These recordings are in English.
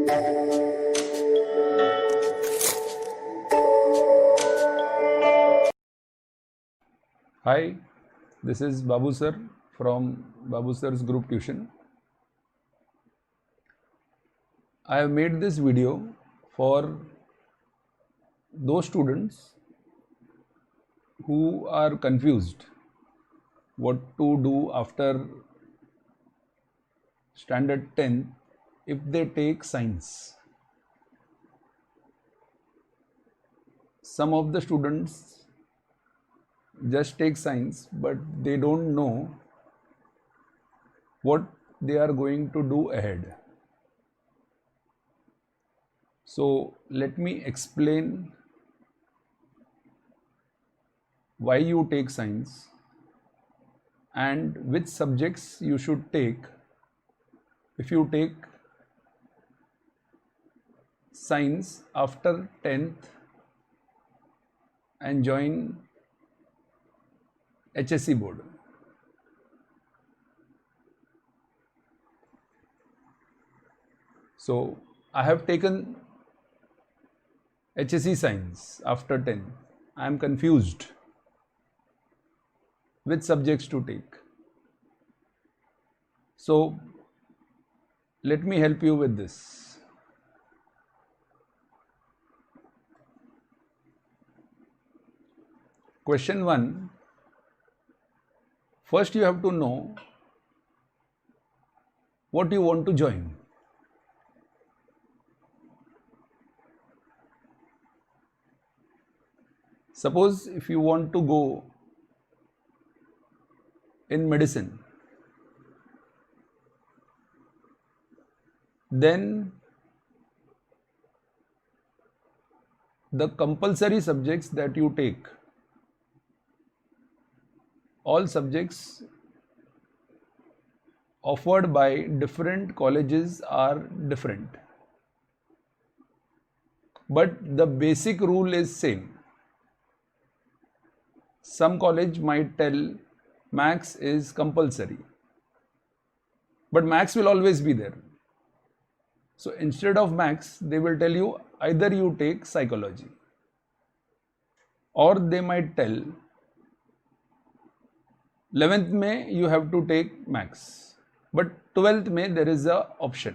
Hi, this is Babu sir from Babu sir's group tuition. I have made this video for those students who are confused what to do after standard 10 if they take science. Some of the students just take science, but they don't know what they are going to do ahead. So let me explain why you take science and which subjects you should take if you take science after 10th and join HSC board. So I have taken HSC science after 10. I am confused which subjects to take. So let me help you with this. Question 1. First you have to know what you want to join. Suppose if you want to go in medicine, then the compulsory subjects that you take, all subjects offered by different colleges are different, but the basic rule is same. Some college might tell maths is compulsory, but maths will always be there. So instead of maths, they will tell you either you take psychology, or they might tell 11th May you have to take maths, but 12th May there is a option.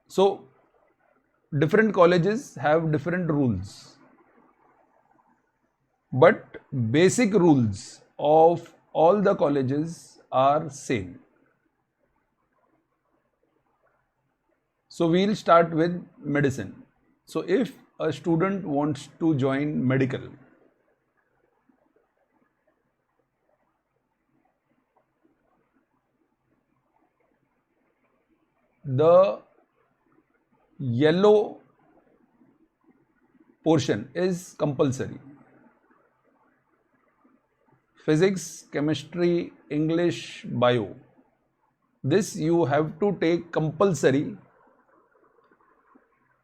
So different colleges have different rules, but basic rules of all the colleges are same. So we'll start with medicine. So if a student wants to join medical, the yellow portion is compulsory. Physics, chemistry, English, bio. This you have to take compulsory.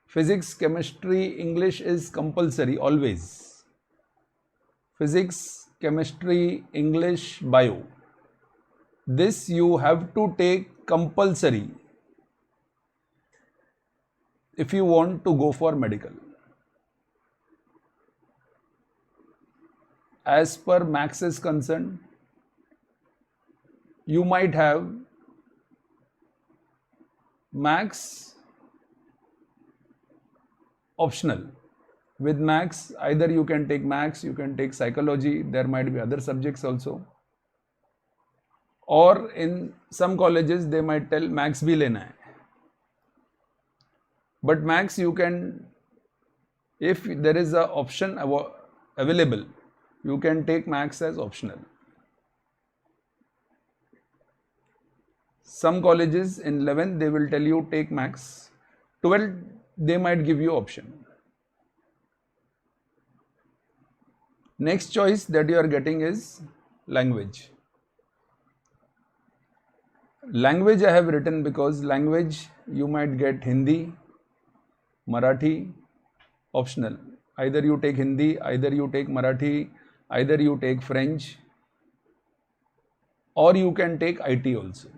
Physics, chemistry, English is compulsory always. Physics, chemistry, English, bio. This you have to take compulsory if you want to go for medical. As per maths is concerned, you might have maths optional. With maths, either you can take maths, you can take psychology, there might be other subjects also. Or in some colleges, they might tell maths bhi lena hai. But maths you can, if there is an option available, you can take maths as optional. Some colleges in 11th they will tell you take maths. 12th they might give you option. Next choice that you are getting is language. Language I have written because language you might get Hindi, Marathi, optional. Either you take Hindi, either you take Marathi, either you take French, or you can take IT also.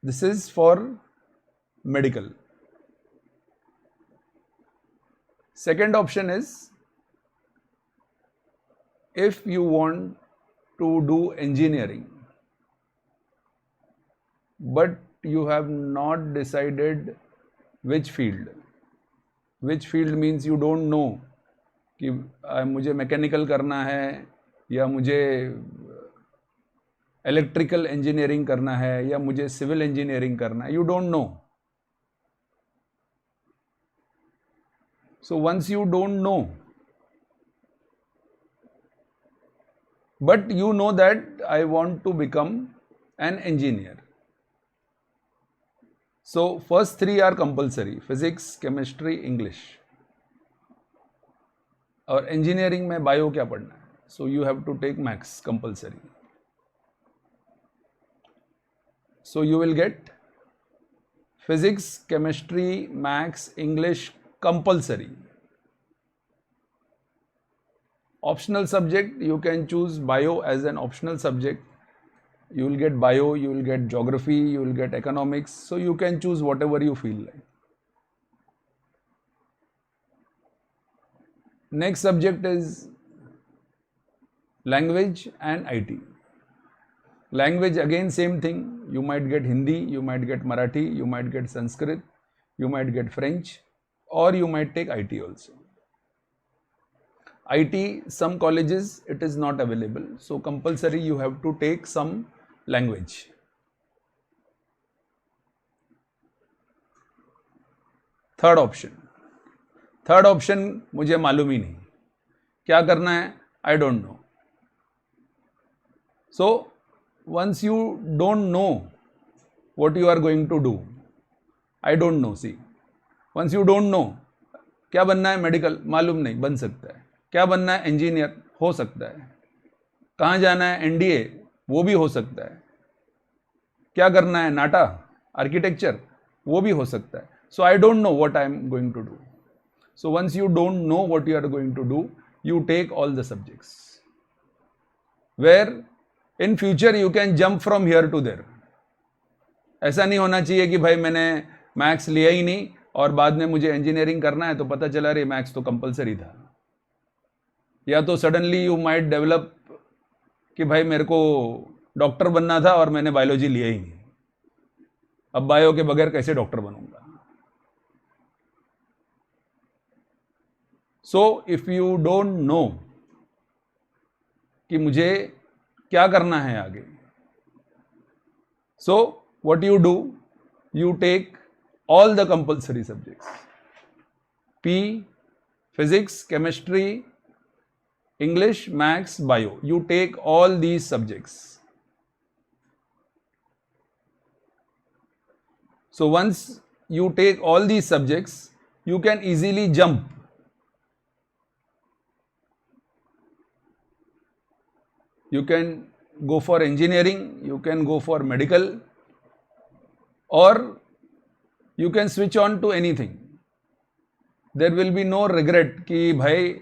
This is for medical. Second option is, if you want to do engineering but you have not decided which field. Which field means you don't know कि मुझे mechanical करना है या मुझे electrical engineering करना है या मुझे सिविल इंजीनियरिंग करना है. You don't no. So once you don't know, but you know that I want to become an engineer. So first three are compulsory: physics, chemistry, English. और engineering में bio क्या पढ़ना है? So you have to take maths compulsory. So you will get physics, chemistry, maths, English compulsory. Optional subject, you can choose bio as an optional subject. You will get bio, you will get geography, you will get economics. So you can choose whatever you feel like. Next subject is language and IT. Language, again same thing. You might get Hindi, you might get Marathi, you might get Sanskrit, you might get French, or you might take IT also. IT, some colleges it is not available, so compulsory you have to take some language. Third option मुझे मालूम ही नहीं क्या करना है. I don't know. So once you don't know what you are going to do, I don't know. See, once you don't know, क्या बनना है medical मालूम नहीं, बन सकता है. क्या बनना है इंजीनियर, हो सकता है. कहाँ जाना है एनडीए, वो भी हो सकता है. क्या करना है नाटा आर्किटेक्चर, वो भी हो सकता है. So I don't know what I am going to do. So once you don't know what you are going to do, you take all the subjects where in future you can jump from here to there. ऐसा नहीं होना चाहिए कि भाई मैंने maths लिया ही नहीं और बाद में मुझे इंजीनियरिंग करना है तो पता चला रे मैथ्स तो कंपलसरी था. या तो सडनली यू माइट डेवलप कि भाई मेरे को डॉक्टर बनना था और मैंने बायोलॉजी लिया ही नहीं, अब बायो के बगैर कैसे डॉक्टर बनूंगा. So if you don't know कि मुझे क्या करना है आगे, so what you do, you take all the compulsory subjects. P, physics, chemistry, English, Maths, Bio. You take all these subjects. So once you take all these subjects, you can easily jump. You can go for engineering, you can go for medical, or you can switch on to anything. There will be no regret कि भाई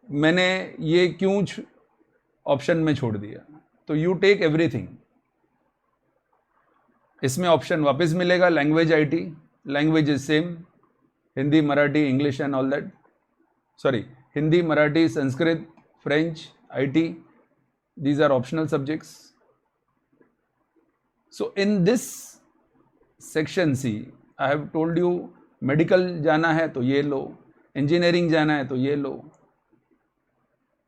मैंने ये क्यों option में छोड़ दिया. तो you take everything. इसमें ऑप्शन वापस मिलेगा language IT. Language is same, Hindi, Marathi, English and all that. Sorry, Hindi, Marathi, Sanskrit, French, IT, these are optional subjects. So in this section C I have told you, medical जाना है तो ये लो, इंजीनियरिंग जाना है तो ये लो,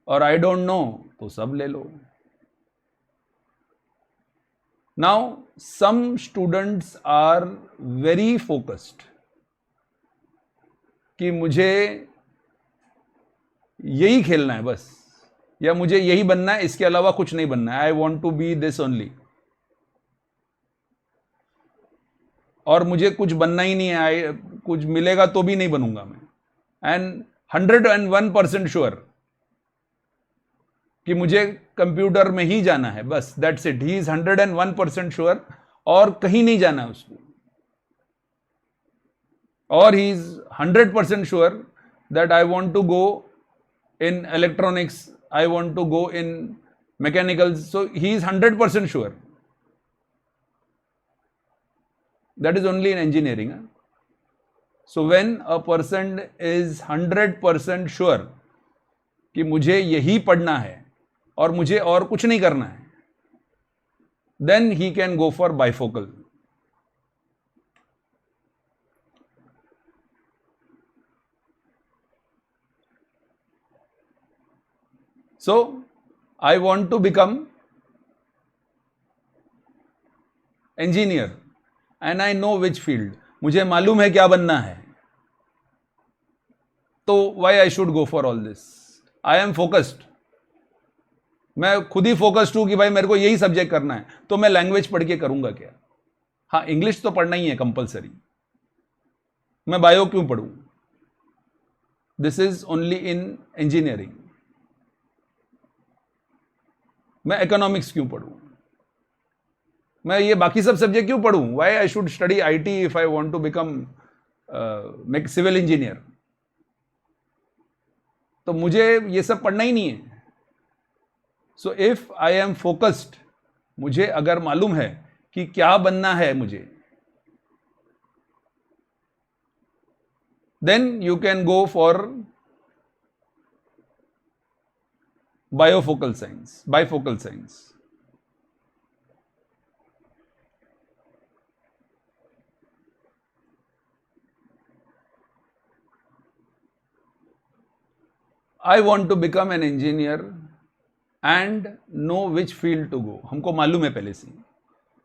और आई डोंट नो तो सब ले लो. Now some students are very focused कि मुझे यही खेलना है बस, या मुझे यही बनना है, इसके अलावा कुछ नहीं बनना है. I want to be this only, और मुझे कुछ बनना ही नहीं है, कुछ मिलेगा तो भी नहीं बनूंगा मैं. एंड 101% श्योर कि मुझे कंप्यूटर में ही जाना है बस, that's it. He is 101% sure, और कहीं नहीं जाना है उसको. और he is 100% sure that I want to go in electronics, I want to go in mechanical. So he is 100% sure. That is only in engineering. So when a person is 100% sure कि मुझे यही पढ़ना है और मुझे और कुछ नहीं करना है, then he can go for bifocal. So I want to become engineer and I know which field. मुझे मालूम है क्या बनना है, तो why I should go for all this? I am focused. मैं खुद ही फोकस्ड हूं कि भाई मेरे को यही सब्जेक्ट करना है, तो मैं लैंग्वेज पढ़ के करूंगा क्या? हाँ, इंग्लिश तो पढ़ना ही है कंपलसरी. मैं बायो क्यों पढ़ूं? This is only in engineering. मैं इकोनॉमिक्स क्यों पढ़ूं? मैं ये बाकी सब सब्जेक्ट क्यों पढ़ूं? Why I should study IT if I want to become civil engineer? तो मुझे ये सब पढ़ना ही नहीं है. So if I am focused, मुझे अगर मालूम है कि क्या बनना है मुझे, then you can go for bifocal science. I want to become an engineer and know which field to go. हमको मालूम है पहले से.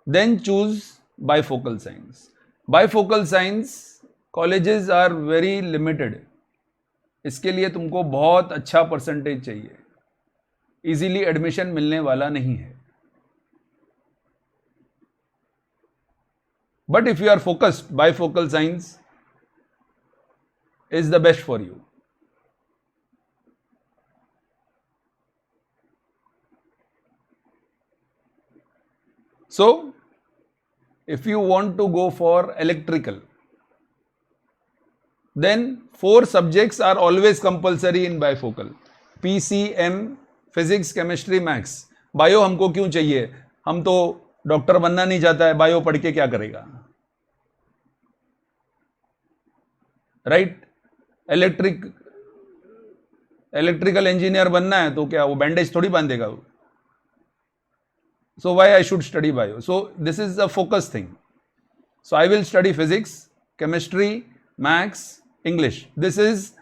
Then choose bifocal science. Bifocal science colleges are very limited. इसके लिए तुमको बहुत अच्छा परसेंटेज चाहिए. इजीली एडमिशन मिलने वाला नहीं है. But if you are focused, bifocal science is the best for you. So, if you want to go for electrical, then 4 subjects are always compulsory in bifocal. PCM, physics, chemistry, maths. Bio हमको क्यों चाहिए? हम तो doctor बनना नहीं चाहता है, bio पढ़ के क्या करेगा? राइट? इलेक्ट्रिकल इंजीनियर बनना है तो क्या वो बैंडेज थोड़ी बांधेगा? So why I should study bio? So this is a focus thing. So I will study physics, chemistry, maths, English. This is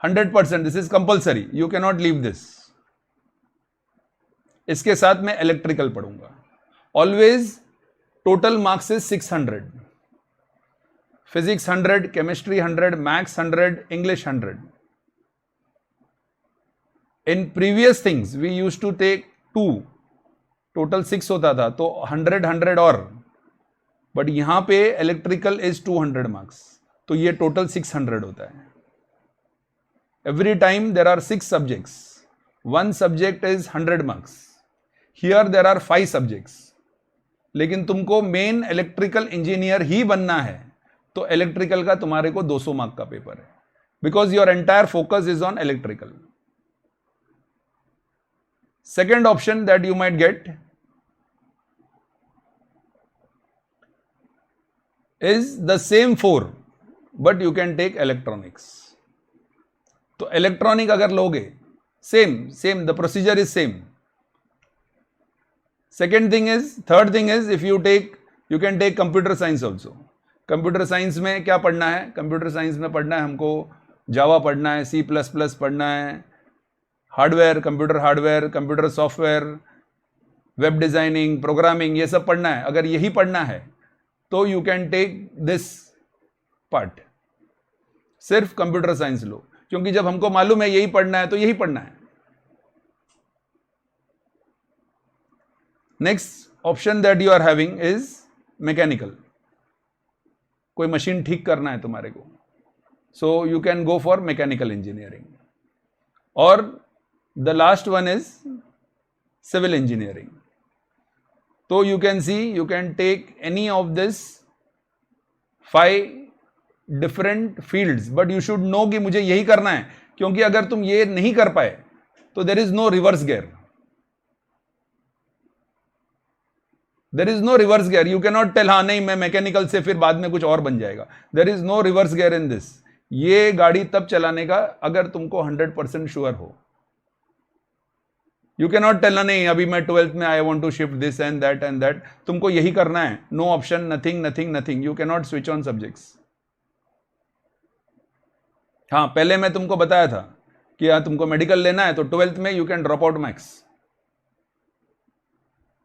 100%. This is compulsory. You cannot leave this. इसके साथ मैं electrical पढ़ूंगा. Always total marks is 600. Physics 100, chemistry 100, maths 100, English 100. In previous things we used to take 2. Total 6 होता था, तो 100 और, but यहां पे इलेक्ट्रिकल इज 200 मार्क्स, तो ये टोटल 600 होता है. Every time there are 6 subjects, 1 subject is 100 marks. Here there are 5 subjects. लेकिन तुमको मेन इलेक्ट्रिकल इंजीनियर ही बनना है, तो इलेक्ट्रिकल का तुम्हारे को 200 मार्क का पेपर है, because your entire focus is on electrical. Second option that you might get is the same 4, but you can take electronics. तो electronic अगर लोगे, same, the procedure is same. Third thing is if you can take computer science also. Computer science में क्या पढ़ना है? Computer science में पढ़ना है हमको Java पढ़ना है, C++ पढ़ना है, hardware, computer software, web designing, programming, ये सब पढ़ना है. अगर यही पढ़ना है तो you can take this part. सिर्फ कंप्यूटर साइंस लो, क्योंकि जब हमको मालूम है यही पढ़ना है तो यही पढ़ना है. Next option that you are having is mechanical. कोई मशीन ठीक करना है तुम्हारे को, so you can go for mechanical engineering. और the last one is civil engineering. So you can see, you can take any of this 5 different fields, but you should know कि मुझे यही करना है, क्योंकि अगर तुम ये नहीं कर पाए तो there is no reverse gear. There is no reverse gear. You can not tell हाँ नहीं मैं मैकेनिकल से फिर बाद में कुछ और बन जाएगा. There is no reverse gear in this. ये गाड़ी तब चलाने का अगर तुमको 100% श्योर हो. यू कैन नॉट टेल ना नहीं अभी मैं 12th में I want to shift this and that. तुमको यही करना है. No option, nothing nothing nothing. You can not switch on subjects. हाँ पहले मैं तुमको बताया था कि हाँ तुमको मेडिकल लेना है तो 12th में you can drop out maths,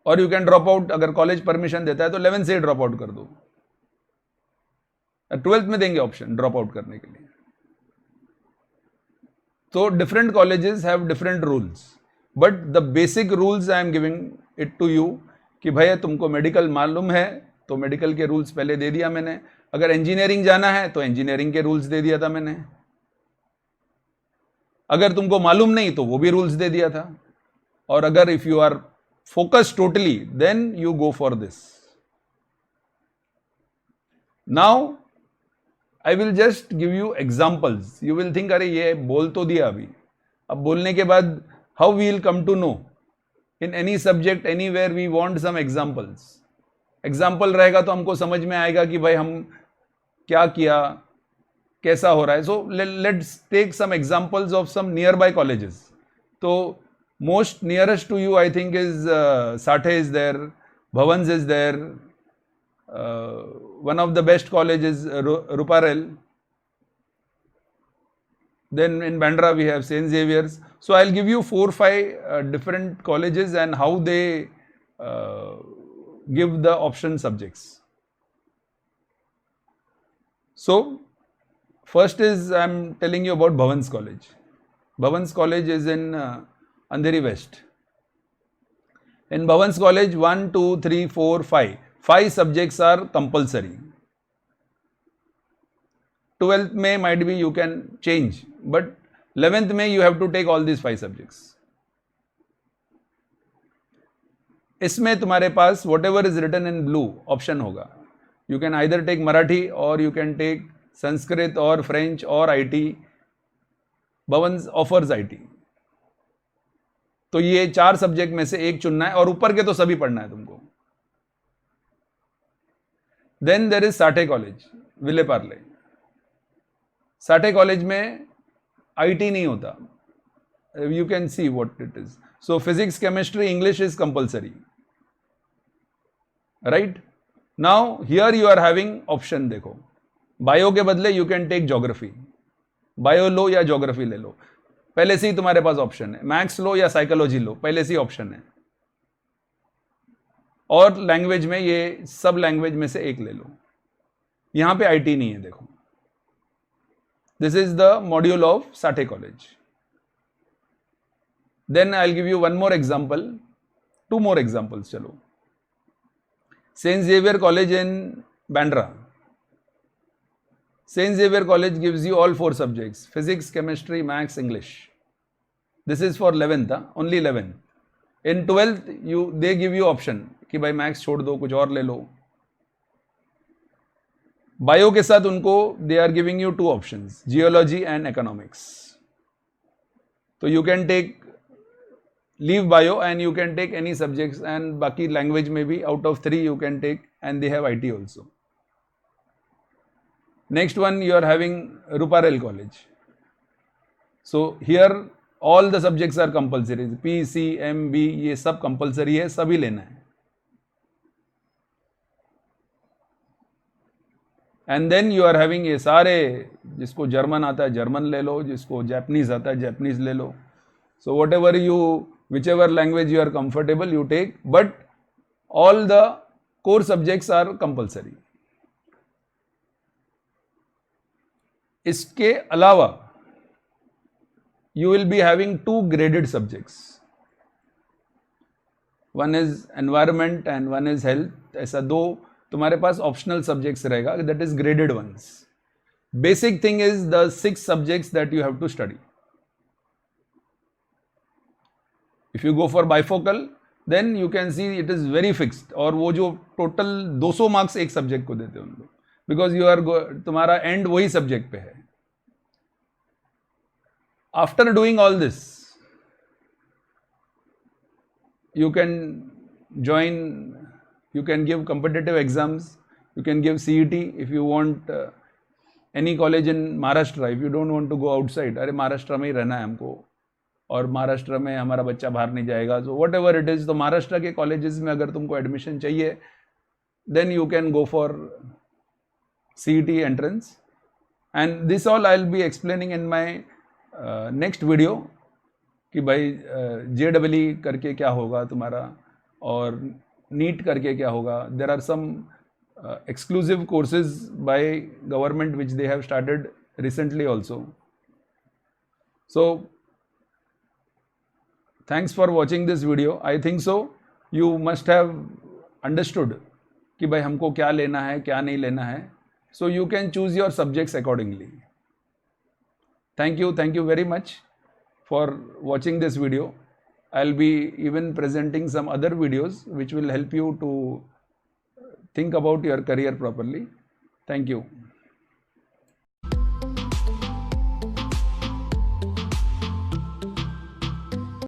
और यू कैन ड्रॉप आउट अगर कॉलेज परमिशन देता है तो 11th से ही ड्रॉप आउट कर दो. 12th में देंगे ऑप्शन ड्रॉप आउट करने के लिए. तो different colleges have different rules, but the basic rules I am giving it to you कि भैया तुमको मेडिकल मालूम है तो मेडिकल के रूल्स पहले दे दिया मैंने. अगर इंजीनियरिंग जाना है तो इंजीनियरिंग के रूल्स दे दिया था मैंने. अगर तुमको मालूम नहीं तो वो भी रूल्स दे दिया था. और अगर if you are focused totally then you go for this. Now I will just give you examples. You will think अरे ये बोल तो दिया अभी, अब बोलने के बाद how we will come to know. In any subject anywhere we want some examples. Example रहेगा तो हमको समझ में आएगा कि भाई हम क्या किया, कैसा हो रहा है. So let's take some examples of some nearby colleges. तो most nearest to you I think is Sathe is there, Bhavans is there, one of the best colleges Ruparel. Then in Bandra we have St. Xavier's. So I'll give you 4-5 different colleges and how they give the option subjects. So first is I'm telling you about Bhavans College. Bhavans College is in Andheri West. In Bhavans College 1, 2, 3, 4, 5. 5 subjects are compulsory. 12th में might be you can change, but 11th में you have to take all these 5 subjects. इसमें तुम्हारे पास whatever is written in blue option होगा. You can either take Marathi or you can take Sanskrit or French or IT. Bhavans offers IT. तो ये 4 subject में से एक चुनना है और ऊपर के तो सभी पढ़ना है तुमको. Then there is Sathe College, Villeparle. Sathe College में IT नहीं होता. You can see what it is. So physics, chemistry, English is compulsory. Right? Now here you are having option. देखो बायो के बदले you can take geography. Bio लो या geography ले लो, पहले से ही तुम्हारे पास ऑप्शन है. मैथ्स लो या साइकोलॉजी लो, पहले से ही ऑप्शन है. और लैंग्वेज में ये सब लैंग्वेज में से एक ले लो. यहां पे आईटी नहीं है. देखो this is the module of Sathe college. Then I will give you one more example, 2 more examples. चलो saint Xavier college in Bandra. Saint Xavier college gives you all 4 subjects, physics, chemistry, maths, English. This is for 11th, only 11th. In 12th you they give you option कि भाई maths छोड़ दो, कुछ और ले लो. Bio के साथ उनको दे are giving you 2 options, geology and economics. तो you can take leave bio and you can take any subjects. And बाकी लैंग्वेज में भी out of 3 you can take and they have IT also. Next one you are having Ruparel College. So here all the subjects are compulsory. P, C, M, B ये सब compulsory है, सभी लेना है. And then you are having ये सारे, जिसको German आता है जर्मन ले लो, जिसको जैपनीज आता है जैपनीज ले लो. So whatever you, whichever language you are comfortable you take, but all the core subjects are compulsory. इसके अलावा you will be having 2 graded subjects. One is environment and one is health. ऐसा 2 तुम्हारे पास optional subjects रहेगा, that is graded ones. Basic thing is the 6 subjects that you have to study. If you go for bifocal, then you can see it is very fixed. और वो जो total 200 marks एक subject को देते हैं उन लोग, because you are तुम्हारा end वही subject पे है. After doing all this, you can join You can give competitive exams. You can give CET if you want any college in Maharashtra. If you don't want to go outside, अरे महाराष्ट्र में ही रहना है हमको और महाराष्ट्र में हमारा बच्चा बाहर नहीं जाएगा, so whatever it is, तो महाराष्ट्र के कॉलेजेस में अगर तुमको एडमिशन चाहिए, then you can go for CET entrance. And this all I'll be explaining in my next video कि भाई JEE करके क्या होगा तुम्हारा और नीट करके क्या होगा. There are some exclusive courses by government which they have started recently also. So thanks for watching this video. I think so you must have understood कि भाई हमको क्या लेना है क्या नहीं लेना है. So you can choose your subjects accordingly. Thank you very much for watching this video. I'll be even presenting some other videos which will help you to think about your career properly. Thank you.